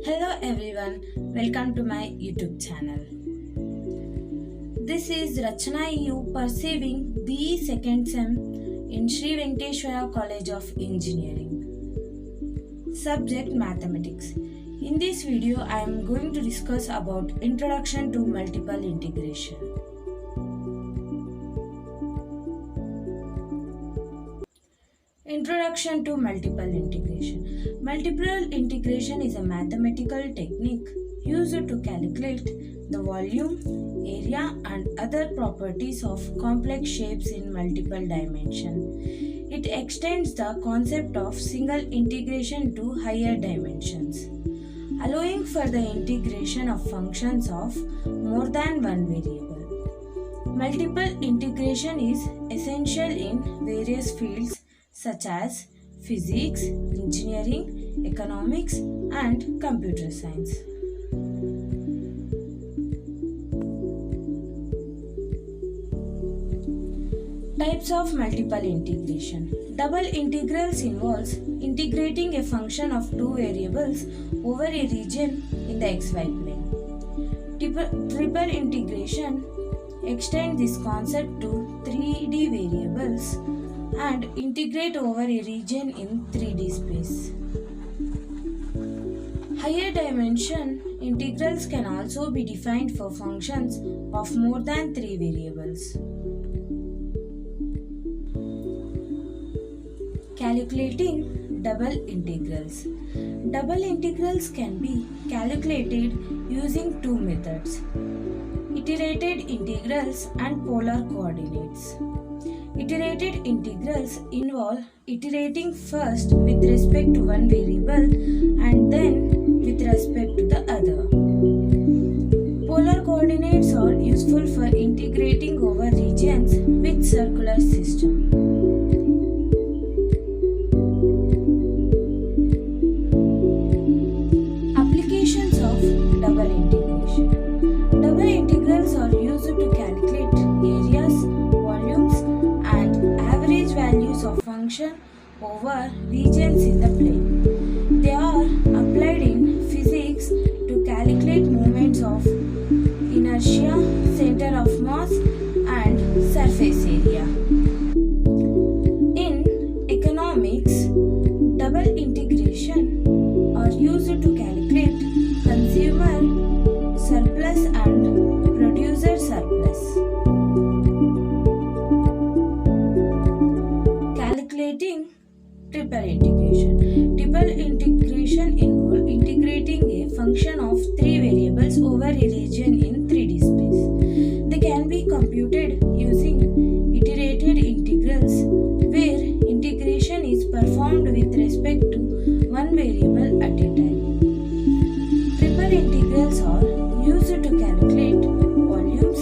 Hello everyone, welcome to my YouTube channel. This is Rachana EU Perceiving BE Second Sem in Sri Venkateshwara College of Engineering. Subject Mathematics. In this video, I am going to discuss about Introduction to Multiple Integration. Introduction to Multiple Integration. Multiple integration is a mathematical technique used to calculate the volume, area and other properties of complex shapes in multiple dimensions. It extends the concept of single integration to higher dimensions, allowing for the integration of functions of more than one variable. Multiple integration is essential in various fields such as physics, engineering, economics, and computer science. Types of multiple integration. Double integrals involves integrating a function of two variables over a region in the xy plane. Triple integration extends this concept to 3D variables and integrate over a region in 3D space. Higher dimension integrals can also be defined for functions of more than 3 variables. Calculating double integrals. Double integrals can be calculated using two methods: iterated integrals and polar coordinates. Iterated integrals involve iterating first with respect to one variable and then with respect to the other. Polar coordinates are useful for integrating over regions with circular system. Applications of double integration. Double integrals are used to calculate areas, volumes, and average values of function over regions in the plane. They are applied in physics to calculate moments of inertia, center of mass, and surface area. In economics, double integration are used to calculate consumer surplus and producer surplus. Calculating triple integration. Triple integration involves integrating a function of three variables over a region in 3D space. They can be computed using iterated integrals, where integration is performed with respect to one variable at a time. Triple integrals are used to calculate volumes,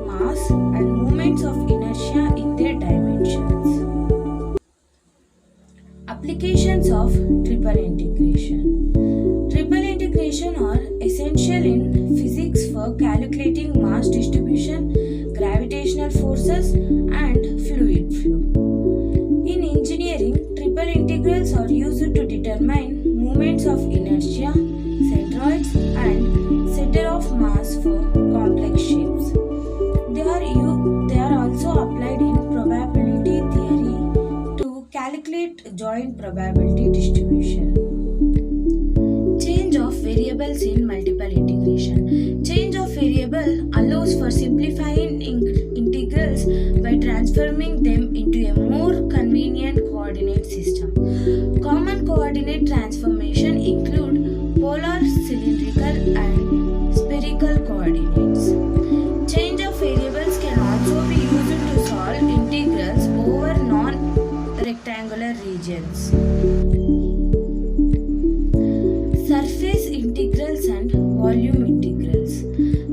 mass, and moments of inertia in their dimensions. Applications of triple integration. Triple integration are essential in physics for calculating mass distribution, gravitational forces, and fluid flow. In engineering, triple integrals are used to determine moments of inertia, centroids, and center of mass for complex shapes. They are also applied in probability theory to calculate joint probability distribution. Change of variables in multiple integration. Change of variable allows for simplifying integrals by transforming them into a more convenient coordinate system. Common coordinate transformation include polar, cylindrical, and spherical coordinates. Change of variables can also be used to solve integrals over non-rectangular regions. Surface integrals and volume integrals.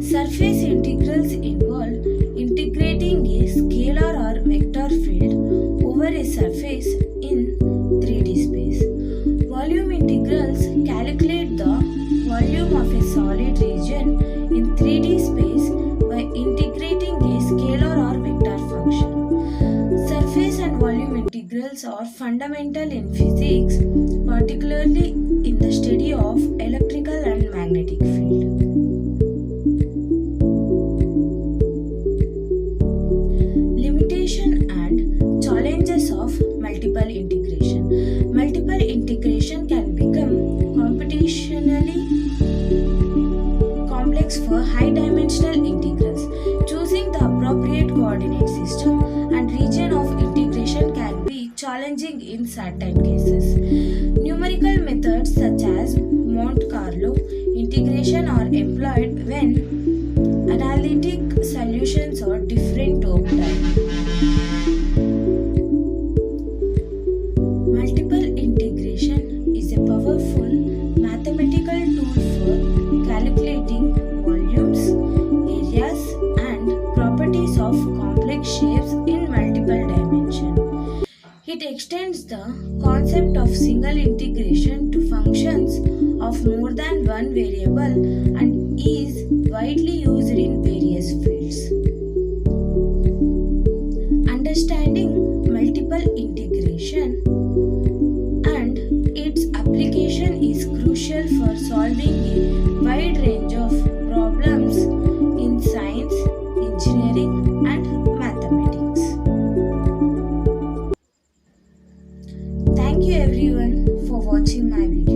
Surface integrals involve integrating a scalar or vector field over a surface in 3D space. Volume integrals calculate the volume of a solid region in 3D space by integrating a scalar or vector function. Surface and volume integrals principles are fundamental in physics, particularly in the study of electrical and magnetic field. Limitation and challenges of multiple integration. Multiple integration can become computationally complex for high dimensional integrals. Choosing the appropriate coordinate system and region of integration can be challenging in certain cases. Numerical methods such as Monte Carlo integration are employed when analytic solutions are different to obtain. Multiple integration is a powerful mathematical tool for calculating volumes, areas, and properties of complex shapes in multiple dimensions. It extends the concept of single integration to functions of more than one variable and is widely used in various fields. Understanding multiple integration and its application is crucial for solving a wide range of problems in science, engineering, and mathematics. Thank you everyone for watching my video.